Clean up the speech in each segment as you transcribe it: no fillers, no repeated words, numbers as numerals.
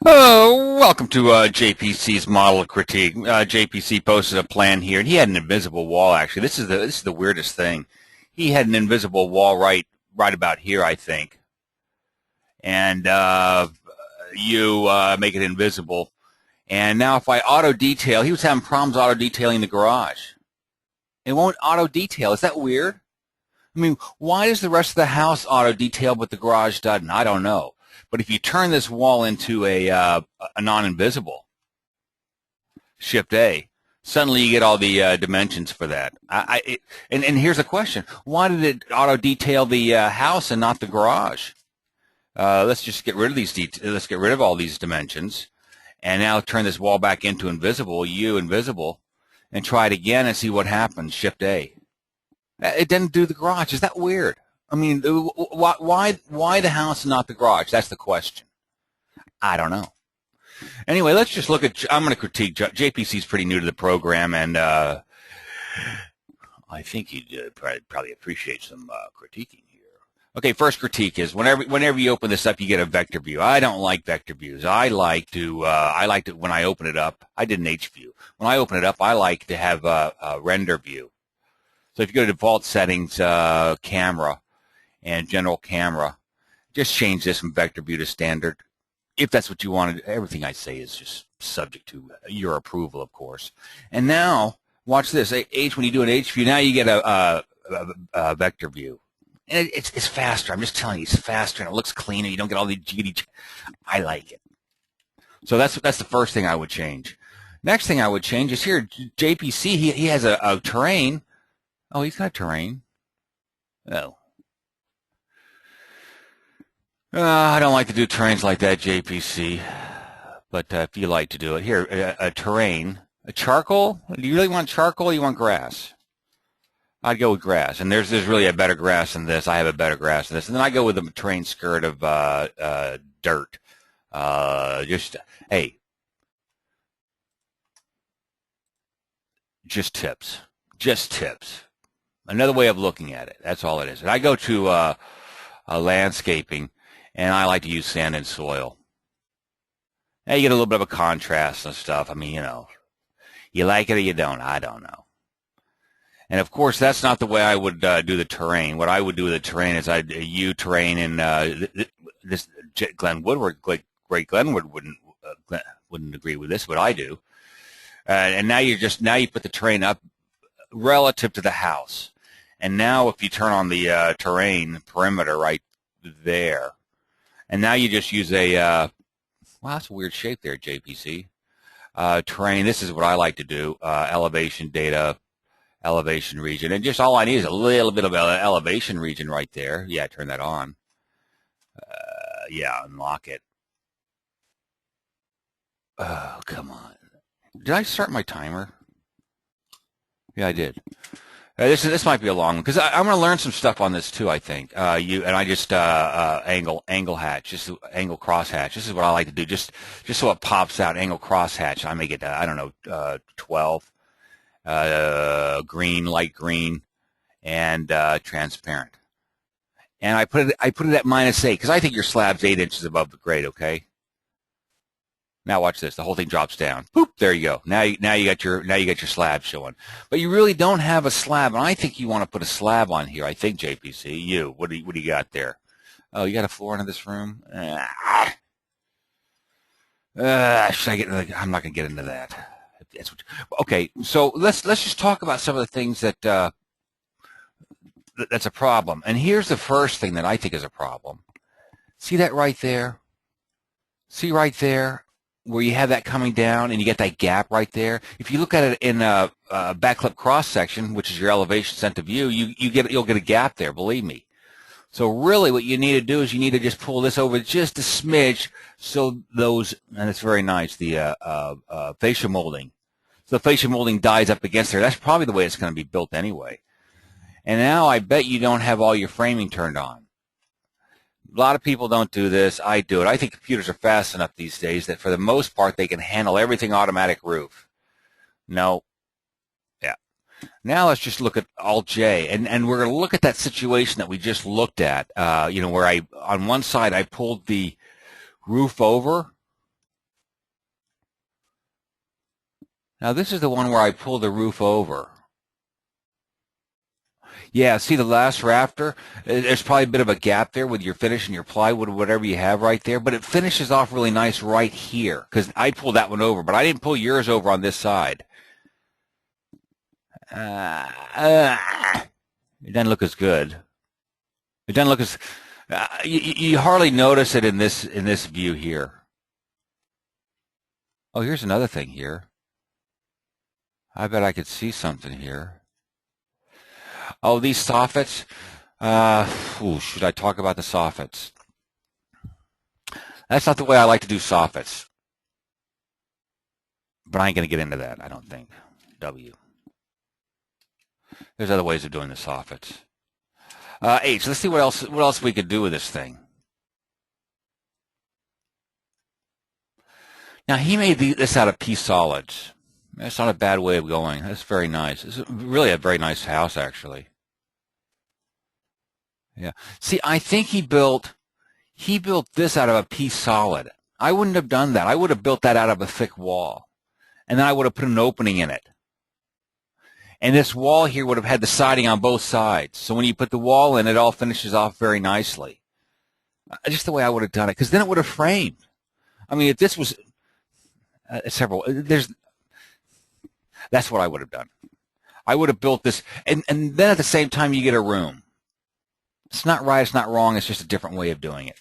Welcome to JPC's model critique. JPC posted a plan here, and he had an invisible wall. Actually, this is the weirdest thing. He had an invisible wall right about here, I think, and you make it invisible. And now, if I auto detail, he was having problems auto detailing the garage. It won't auto detail. Is that weird? I mean, why does the rest of the house auto detail, but the garage doesn't? I don't know. But if you turn this wall into a non-invisible, Shift A, suddenly you get all the dimensions for that. And here's the question: why did it auto detail the house and not the garage? Let's just get rid of these. Let's get rid of all these dimensions, and now turn this wall back into invisible. Invisible, and try it again and see what happens. Shift A. It didn't do the garage. Is that weird? I mean, why the house and not the garage? That's the question. I don't know. Anyway, let's just look at. I'm going to critique JPC's pretty new to the program, and I think he'd probably appreciate some critiquing here. Okay, first critique is whenever you open this up, you get a vector view. I don't like vector views. I like to when I open it up. I did an H view. When I open it up, I like to have a render view. So if you go to default settings, camera, and general camera, just change this from vector view to standard. If that's what you wanted, everything I say is just subject to your approval, of course. And now, watch this. When you do an H view, now you get a vector view. And it's faster. I'm just telling you, it's faster, and it looks cleaner. You don't get all the jiggity. I like it. So that's the first thing I would change. Next thing I would change is here, JPC, he has a terrain. Oh, he's got terrain. Oh. I don't like to do terrains like that, JPC. But if you like to do it. Here, a terrain. A charcoal? Do you really want charcoal or you want grass? I'd go with grass. And there's really a better grass than this. I have a better grass than this. And then I go with a terrain skirt of dirt. Hey. Just tips. Just tips. Another way of looking at it. That's all it is. And I go to landscaping, and I like to use sand and soil. Now you get a little bit of a contrast and stuff. I mean, you like it or you don't. I don't know. And of course, that's not the way I would do the terrain. What I would do with the terrain is I'd terrain in this. Glenn Woodward, great Glenwood wouldn't agree with this, but I do. And now you put the terrain up relative to the house. And now if you turn on the terrain perimeter right there, and now you just use wow, that's a weird shape there, JPC. Terrain, this is what I like to do, elevation data, elevation region. And just all I need is a little bit of elevation region right there. Yeah, turn that on. Yeah, unlock it. Oh, come on. Did I start my timer? Yeah, I did. This might be a long one because I'm going to learn some stuff on this too. I think I just angle hatch, just angle cross hatch. This is what I like to do, just so it pops out. Angle cross hatch. I make it I don't know 12, green, light green, and transparent. And I put it at -8 because I think your slab's 8 inches above the grade. Okay. Now watch this. The whole thing drops down. Boop! There you go. Now you got your slab showing. But you really don't have a slab, and I think you want to put a slab on here. I think JPC. What do you got there? Oh, you got a floor into this room? Should I get? I'm not going to get into that. Okay, so let's just talk about some of the things that's a problem. And here's the first thing that I think is a problem. See that right there? See right there? Where you have that coming down and you get that gap right there. If you look at it in a backclip cross section, which is your elevation sent to view, you'll get a gap there, believe me. So really what you need to do is you need to just pull this over just a smidge so those, and it's very nice, the fascia molding. So the fascia molding dies up against there. That's probably the way it's going to be built anyway. And now I bet you don't have all your framing turned on. A lot of people don't do this. I do it. I think computers are fast enough these days that for the most part they can handle everything automatic roof. No. Yeah. Now let's just look at Alt-J, and we're going to look at that situation that we just looked at, where on one side I pulled the roof over, Now this is the one where I pull the roof over. Yeah, see the last rafter? There's probably a bit of a gap there with your finish and your plywood or whatever you have right there, but it finishes off really nice right here because I pulled that one over, but I didn't pull yours over on this side. It doesn't look as good. It doesn't look as you hardly notice it in this view here. Oh, here's another thing here. I bet I could see something here. Oh, these soffits. Should I talk about the soffits? That's not the way I like to do soffits. But I ain't going to get into that, I don't think. W. There's other ways of doing the soffits. H, let's see what else we could do with this thing. Now, he made this out of pea solids. That's not a bad way of going. That's very nice. It's really a very nice house, actually. Yeah. See, I think he built this out of a pea solid. I wouldn't have done that. I would have built that out of a thick wall. And then I would have put an opening in it. And this wall here would have had the siding on both sides. So when you put the wall in, it all finishes off very nicely. Just the way I would have done it, because then it would have framed. I mean, if this was that's what I would have done. I would have built this, and then at the same time you get a room. It's not right, it's not wrong, it's just a different way of doing it.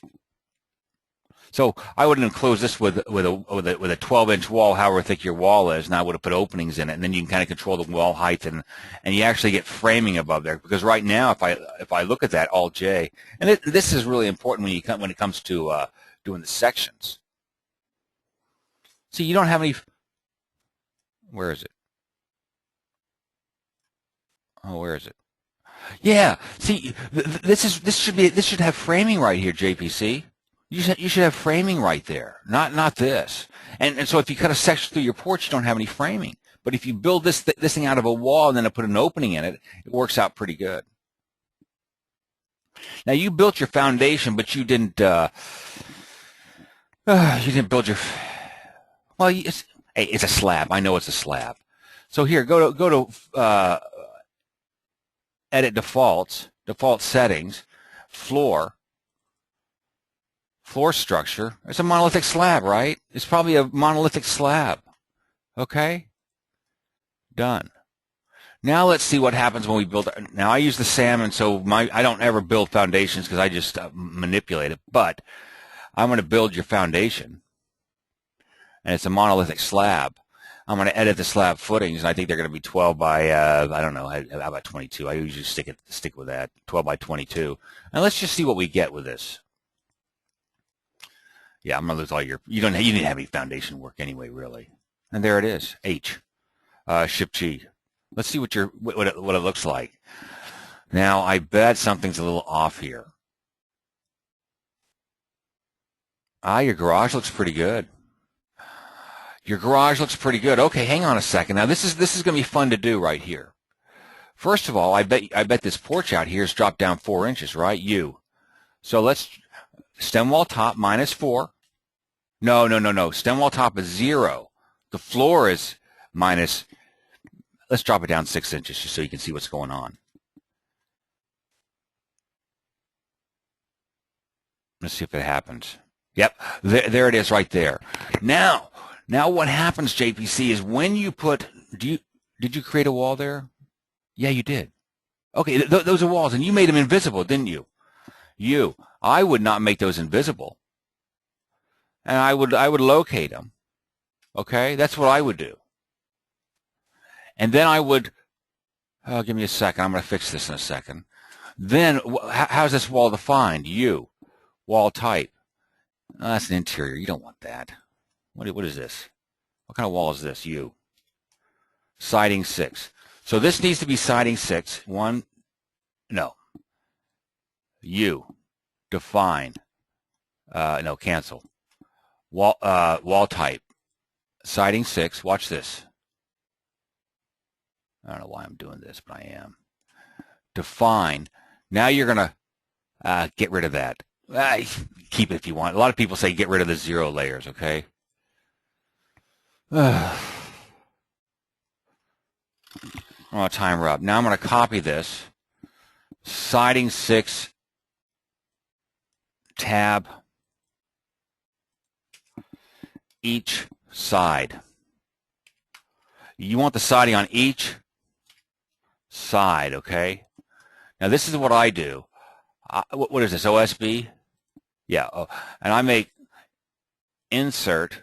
So I would enclose this with a 12-inch wall, however thick your wall is, and I would have put openings in it, and then you can kind of control the wall height, and you actually get framing above there. Because right now, if I look at that all J, and this is really important when it comes to doing the sections. See, you don't have any. Where is it? Oh, where is it? Yeah. See, this should have framing right here, JPC. You should have framing right there, not this. And so if you cut a section through your porch, you don't have any framing. But if you build this thing out of a wall and then put an opening in it, it works out pretty good. Now you built your foundation, but you didn't build your. Well, it's a slab. I know it's a slab. So here, go to edit default settings, floor structure. It's a monolithic slab, right? It's probably a monolithic slab. Okay? Done. Now let's see what happens when we build. Now I use the salmon, so I don't ever build foundations because I just manipulate it. But I'm going to build your foundation, and it's a monolithic slab. I'm going to edit the slab footings, and I think they're going to be 12 by I don't know, how about 22? I usually stick with that, 12 by 22. And let's just see what we get with this. Yeah, I'm going to lose all you didn't have any foundation work anyway, really. And there it is, H, Shift G. Let's see what it looks like. Now, I bet something's a little off here. Your garage looks pretty good. Your garage looks pretty good. Okay, hang on a second. Now, this is going to be fun to do right here. First of all, I bet this porch out here is dropped down 4 inches, right? So let's stem wall top -4. No. Stem wall top is 0. The floor is minus. Let's drop it down 6 inches just so you can see what's going on. Let's see if it happens. Yep, there it is right there. Now what happens, JPC, is when you put. Did you create a wall there? Yeah, you did. Okay, those are walls, and you made them invisible, didn't you? I would not make those invisible. And I would locate them. Okay, that's what I would do. And then I would, give me a second. I'm going to fix this in a second. Then how's this wall defined? Wall type. Oh, that's an interior. You don't want that. What is this? What kind of wall is this? Siding 6. So this needs to be siding 6. Define. No, cancel. Wall type. Siding 6. Watch this. I don't know why I'm doing this, but I am. Define. Now you're going to get rid of that. Keep it if you want. A lot of people say get rid of the 0 layers, okay? I'm going to timer up. Now I'm going to copy this. Siding 6, tab, each side. You want the siding on each side, okay? Now this is what I do. What is this, OSB? Yeah, and I make insert.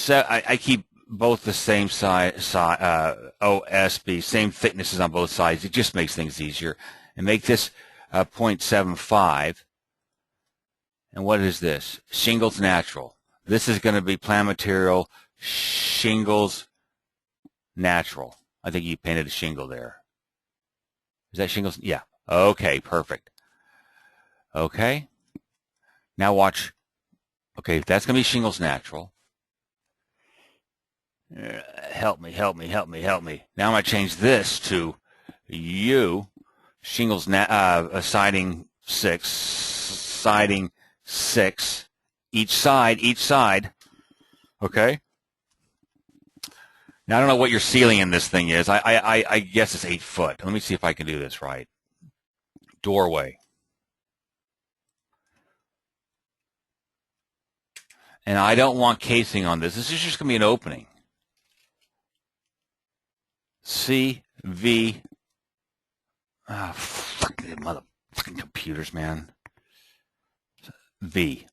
I keep both the same size, OSB, same thicknesses on both sides. It just makes things easier. And make this 0.75. And what is this? Shingles natural. This is going to be plan material shingles natural. I think you painted a shingle there. Is that shingles? Yeah. Okay, perfect. Okay. Now watch. Okay, that's going to be shingles natural. Help me. Now I'm going to change this to U, shingles, siding 6, each side. Okay. Now I don't know what your ceiling in this thing is. I guess it's 8 foot. Let me see if I can do this right. Doorway. And I don't want casing on this. This is just going to be an opening. CV. Oh, fuck the motherfucking computers, man. V.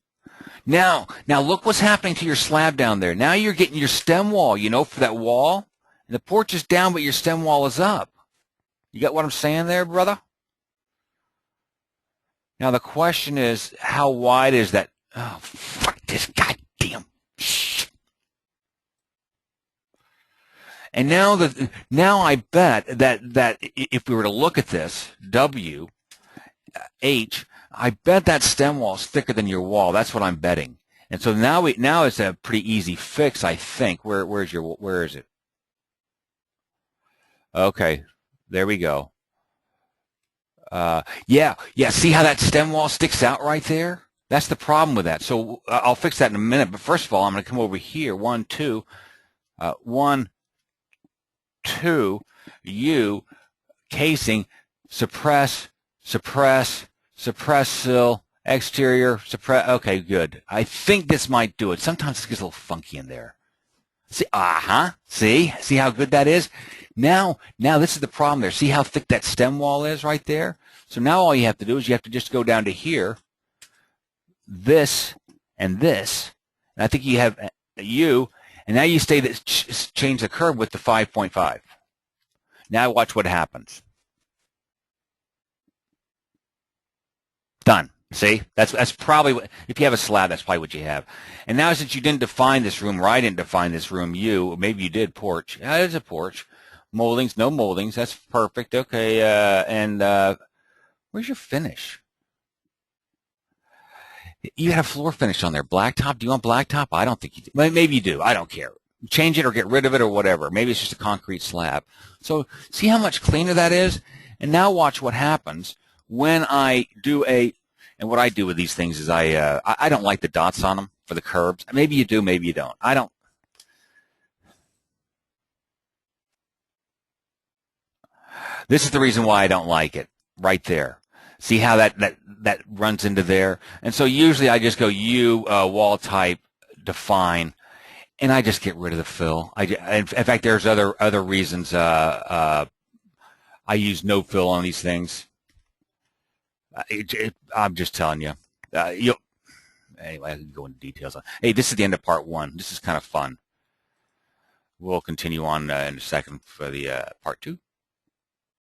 Now look what's happening to your slab down there. Now you're getting your stem wall, for that wall. And the porch is down, but your stem wall is up. You got what I'm saying there, brother? Now the question is, how wide is that? Oh, fuck this goddamn shit. And now I bet that if we were to look at this, W, H, I bet that stem wall is thicker than your wall. That's what I'm betting. And so now it's a pretty easy fix, I think. Where is it? Okay, there we go. Yeah. See how that stem wall sticks out right there? That's the problem with that. So I'll fix that in a minute. But first of all, I'm going to come over here. 1, 2, 1, 2, U, casing, suppress, sill, exterior, suppress. Okay, good. I think this might do it. Sometimes it gets a little funky in there. See? See how good that is? Now this is the problem there. See how thick that stem wall is right there? So now all you have to do is you have to just go down to here, this, and this. And I think you have U, and now you change the curve with the 5.5. Now watch what happens. Done. See? That's probably what, if you have a slab, that's probably what you have. And now since you didn't define this room, or I didn't define this room, maybe you did, porch. Yeah, there's a porch. Moldings, no moldings. That's perfect. Okay, and where's your finish? You had a floor finish on there. Blacktop? Do you want blacktop? I don't think you do. Maybe you do. I don't care. Change it or get rid of it or whatever. Maybe it's just a concrete slab. So see how much cleaner that is? And now watch what happens when I do and what I do with these things is I don't like the dots on them for the curbs. Maybe you do, maybe you don't. I don't. This is the reason why I don't like it, right there. See how that runs into there? And so usually I just go wall type, define, and I just get rid of the fill. In fact, there's other reasons I use no fill on these things. I'm just telling you. Anyway, I can go into details. Hey, this is the end of part 1. This is kind of fun. We'll continue on in a second for the part 2.